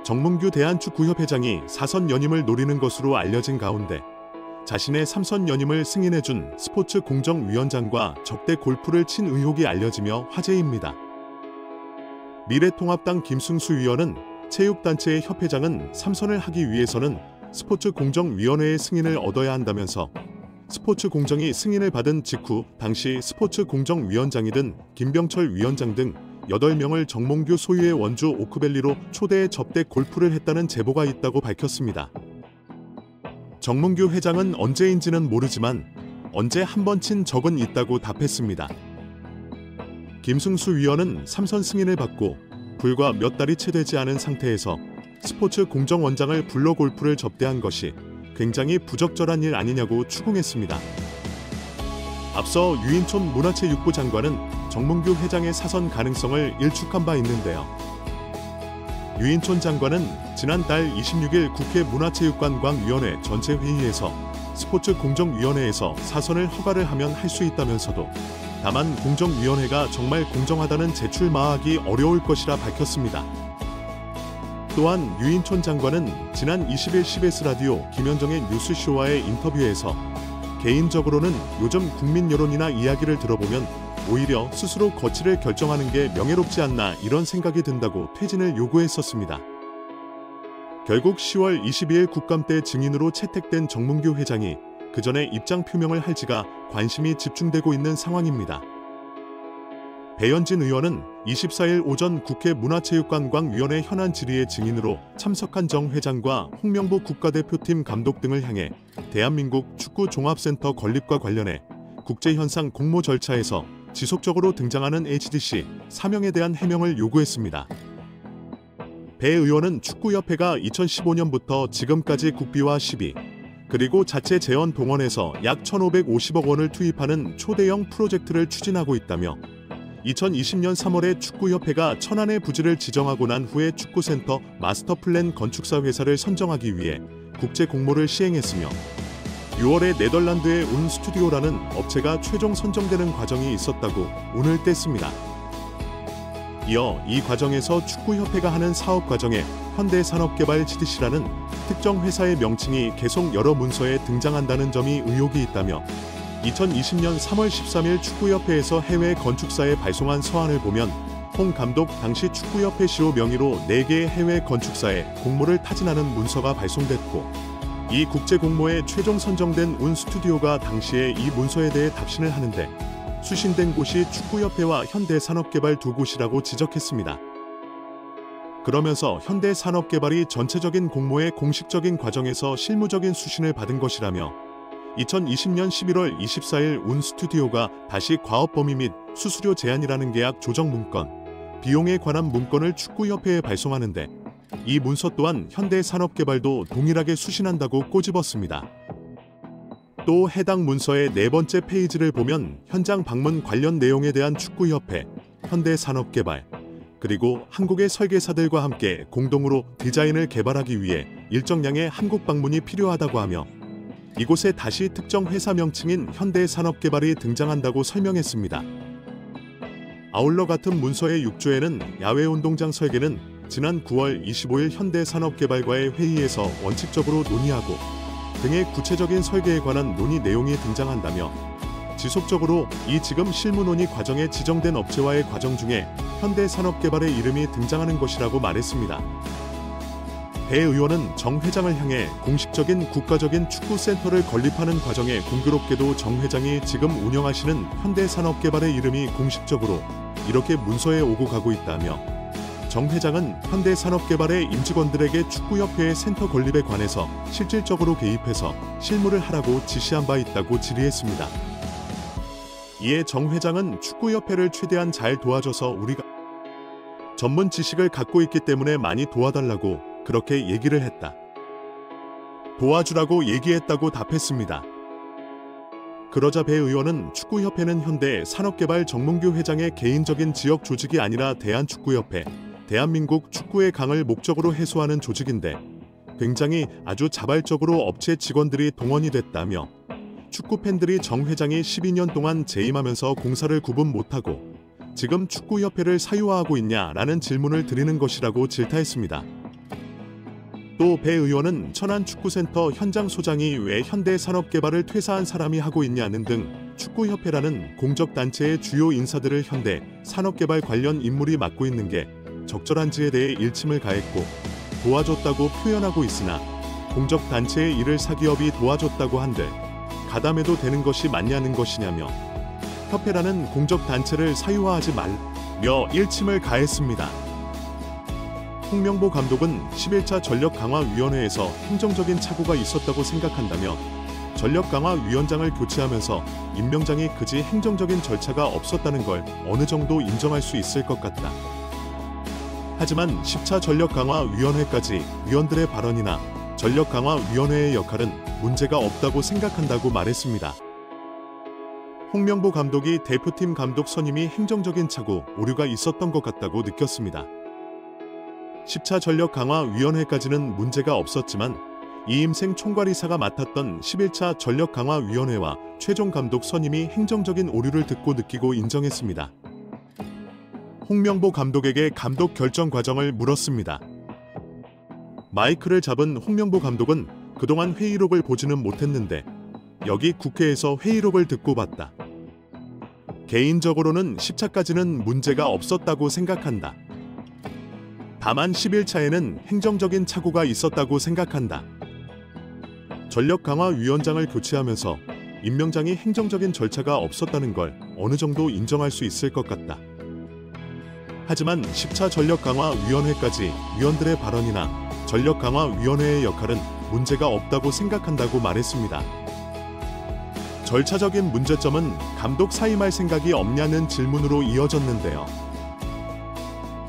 정몽규 대한축구협회장이 4선 연임을 노리는 것으로 알려진 가운데 자신의 3선 연임을 승인해준 스포츠공정위원장과 적대 골프를 친 의혹이 알려지며 화제입니다. 미래통합당 김승수 의원은 체육단체의 협회장은 3선을 하기 위해서는 스포츠공정위원회의 승인을 얻어야 한다면서 스포츠공정이 승인을 받은 직후 당시 스포츠공정위원장이든 김병철 위원장 등 8명을 정몽규 소유의 원주 오크밸리로 초대해 접대 골프를 했다는 제보가 있다고 밝혔습니다. 정몽규 회장은 언제인지는 모르지만 언제 한 번 친 적은 있다고 답했습니다. 김승수 위원은 3선 승인을 받고 불과 몇 달이 채 되지 않은 상태에서 스포츠공정원장을 불러 골프를 접대한 것이 굉장히 부적절한 일 아니냐고 추궁했습니다. 앞서 유인촌 문화체육부 장관은 정몽규 회장의 사선 가능성을 일축한 바 있는데요. 유인촌 장관은 지난달 26일 국회 문화체육관광위원회 전체 회의에서 스포츠공정위원회에서 사선을 허가를 하면 할 수 있다면서도 다만 공정위원회가 정말 공정하다는 제출 마하기 어려울 것이라 밝혔습니다. 또한 유인촌 장관은 지난 20일 CBS 라디오 김현정의 뉴스쇼와의 인터뷰에서 개인적으로는 요즘 국민 여론이나 이야기를 들어보면 오히려 스스로 거취를 결정하는 게 명예롭지 않나 이런 생각이 든다고 퇴진을 요구했었습니다. 결국 10월 22일 국감때 증인으로 채택된 정몽규 회장이 그 전에 입장 표명을 할지가 관심이 집중되고 있는 상황입니다. 배현진 의원은 24일 오전 국회 문화체육관광위원회 현안 질의의 증인으로 참석한 정 회장과 홍명보 국가대표팀 감독 등을 향해 대한민국 축구종합센터 건립과 관련해 국제현상 공모 절차에서 지속적으로 등장하는 HDC 사명에 대한 해명을 요구했습니다. 배 의원은 축구협회가 2015년부터 지금까지 국비와 시비, 그리고 자체 재원 동원해서 약 1,550억 원을 투입하는 초대형 프로젝트를 추진하고 있다며 2020년 3월에 축구협회가 천안의 부지를 지정하고 난 후에 축구센터 마스터플랜 건축사 회사를 선정하기 위해 국제 공모를 시행했으며 6월에 네덜란드의 운 스튜디오라는 업체가 최종 선정되는 과정이 있었다고 운을 뗐습니다. 이어 이 과정에서 축구협회가 하는 사업 과정에 현대산업개발 HDC라는 특정 회사의 명칭이 계속 여러 문서에 등장한다는 점이 의혹이 있다며 2020년 3월 13일 축구협회에서 해외 건축사에 발송한 서한을 보면 홍 감독 당시 축구협회 시로 명의로 4개의 해외 건축사에 공모를 타진하는 문서가 발송됐고 이 국제 공모에 최종 선정된 운 스튜디오가 당시에 이 문서에 대해 답신을 하는데 수신된 곳이 축구협회와 현대산업개발 두 곳이라고 지적했습니다. 그러면서 현대산업개발이 전체적인 공모의 공식적인 과정에서 실무적인 수신을 받은 것이라며 2020년 11월 24일 운 스튜디오가 다시 과업 범위 및 수수료 제한이라는 계약 조정 문건, 비용에 관한 문건을 축구협회에 발송하는데 이 문서 또한 현대산업개발도 동일하게 수신한다고 꼬집었습니다. 또 해당 문서의 4번째 페이지를 보면 현장 방문 관련 내용에 대한 축구협회, 현대산업개발, 그리고 한국의 설계사들과 함께 공동으로 디자인을 개발하기 위해 일정량의 한국 방문이 필요하다고 하며 이곳에 다시 특정 회사 명칭인 현대산업개발이 등장한다고 설명했습니다. 아울러 같은 문서의 6조에는 야외운동장 설계는 지난 9월 25일 현대산업개발과의 회의에서 원칙적으로 논의하고 등의 구체적인 설계에 관한 논의 내용이 등장한다며 지속적으로 이 지금 실무 논의 과정에 지정된 업체와의 과정 중에 현대산업개발의 이름이 등장하는 것이라고 말했습니다. 배 의원은 정 회장을 향해 공식적인 국가적인 축구센터를 건립하는 과정에 공교롭게도 정 회장이 지금 운영하시는 현대산업개발의 이름이 공식적으로 이렇게 문서에 오고 가고 있다며 정 회장은 현대산업개발의 임직원들에게 축구협회의 센터 건립에 관해서 실질적으로 개입해서 실무를 하라고 지시한 바 있다고 질의했습니다. 이에 정 회장은 축구협회를 최대한 잘 도와줘서 우리가 전문 지식을 갖고 있기 때문에 많이 도와달라고 그렇게 얘기를 했다. 도와주라고 얘기했다고 답했습니다. 그러자 배 의원은 축구협회는 현대산업개발 정몽규 회장의 개인적인 지역 조직이 아니라 대한축구협회, 대한민국 축구의 강을 목적으로 해소하는 조직인데 굉장히 아주 자발적으로 업체 직원들이 동원이 됐다며 축구 팬들이 정 회장이 12년 동안 재임하면서 공사를 구분 못하고 지금 축구협회를 사유화하고 있냐라는 질문을 드리는 것이라고 질타했습니다. 또 배 의원은 천안축구센터 현장 소장이 왜 현대산업개발을 퇴사한 사람이 하고 있냐는 등 축구협회라는 공적단체의 주요 인사들을 현대 산업개발 관련 인물이 맡고 있는 게 적절한지에 대해 일침을 가했고 도와줬다고 표현하고 있으나 공적단체의 일을 사기업이 도와줬다고 한들 가담해도 되는 것이 맞냐는 것이냐며 협회라는 공적단체를 사유화하지 말며 일침을 가했습니다. 홍명보 감독은 11차 전력강화위원회에서 행정적인 착오가 있었다고 생각한다며 전력강화위원장을 교체하면서 임명장이 그지 행정적인 절차가 없었다는 걸 어느 정도 인정할 수 있을 것 같다. 하지만 10차 전력강화위원회까지 위원들의 발언이나 전력강화위원회의 역할은 문제가 없다고 생각한다고 말했습니다. 홍명보 감독이 대표팀 감독 선임이 행정적인 착오, 오류가 있었던 것 같다고 느꼈습니다. 10차 전력강화위원회까지는 문제가 없었지만 이임생 총괄이사가 맡았던 11차 전력강화위원회와 최종 감독 선임이 행정적인 오류를 듣고 느끼고 인정했습니다. 홍명보 감독에게 감독 결정 과정을 물었습니다. 마이크를 잡은 홍명보 감독은 그동안 회의록을 보지는 못했는데 여기 국회에서 회의록을 듣고 봤다. 개인적으로는 10차까지는 문제가 없었다고 생각한다. 다만 11차에는 행정적인 착오가 있었다고 생각한다. 전력강화위원장을 교체하면서 임명장이 행정적인 절차가 없었다는 걸 어느 정도 인정할 수 있을 것 같다. 하지만 10차 전력강화위원회까지 위원들의 발언이나 전력강화위원회의 역할은 문제가 없다고 생각한다고 말했습니다. 절차적인 문제점은 감독 사임할 생각이 없냐는 질문으로 이어졌는데요.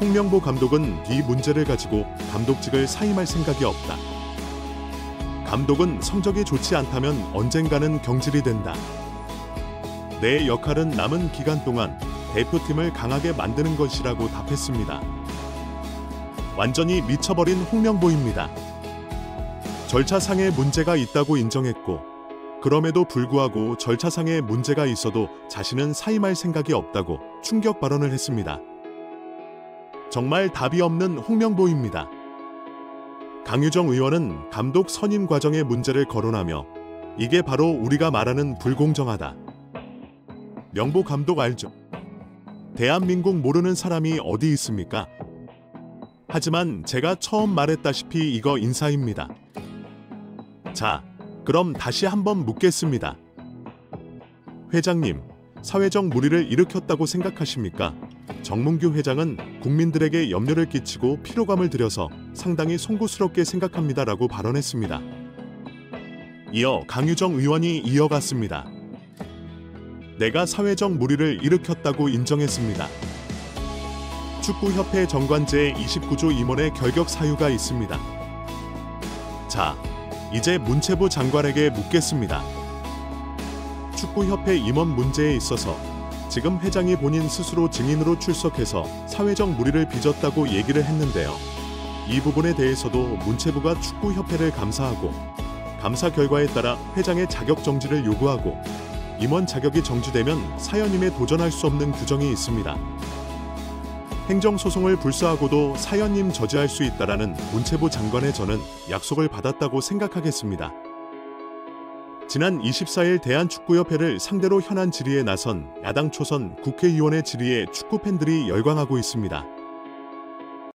홍명보 감독은 이 문제를 가지고 감독직을 사임할 생각이 없다. 감독은 성적이 좋지 않다면 언젠가는 경질이 된다. 내 역할은 남은 기간 동안 대표팀을 강하게 만드는 것이라고 답했습니다. 완전히 미쳐버린 홍명보입니다. 절차상의 문제가 있다고 인정했고 그럼에도 불구하고 절차상의 문제가 있어도 자신은 사임할 생각이 없다고 충격 발언을 했습니다. 정말 답이 없는 홍명보입니다. 강유정 의원은 감독 선임 과정의 문제를 거론하며 이게 바로 우리가 말하는 불공정하다. 명보 감독 알죠? 대한민국 모르는 사람이 어디 있습니까? 하지만 제가 처음 말했다시피 이거 인사입니다. 자, 그럼 다시 한번 묻겠습니다. 회장님, 사회적 물의를 일으켰다고 생각하십니까? 정문규 회장은 국민들에게 염려를 끼치고 피로감을 드려서 상당히 송구스럽게 생각합니다라고 발언했습니다. 이어 강유정 의원이 이어갔습니다. 내가 사회적 물의를 일으켰다고 인정했습니다. 축구협회 정관제 29조 임원의 결격 사유가 있습니다. 자, 이제 문체부 장관에게 묻겠습니다. 축구협회 임원 문제에 있어서 지금 회장이 본인 스스로 증인으로 출석해서 사회적 물의를 빚었다고 얘기를 했는데요. 이 부분에 대해서도 문체부가 축구협회를 감사하고 감사 결과에 따라 회장의 자격 정지를 요구하고 임원 자격이 정지되면 사연임에 도전할 수 없는 규정이 있습니다. 행정소송을 불사하고도 사연임 저지할 수 있다라는 문체부 장관의 저는 약속을 받았다고 생각하겠습니다. 지난 24일 대한축구협회를 상대로 현안 질의에 나선 야당 초선 국회의원의 질의에 축구팬들이 열광하고 있습니다.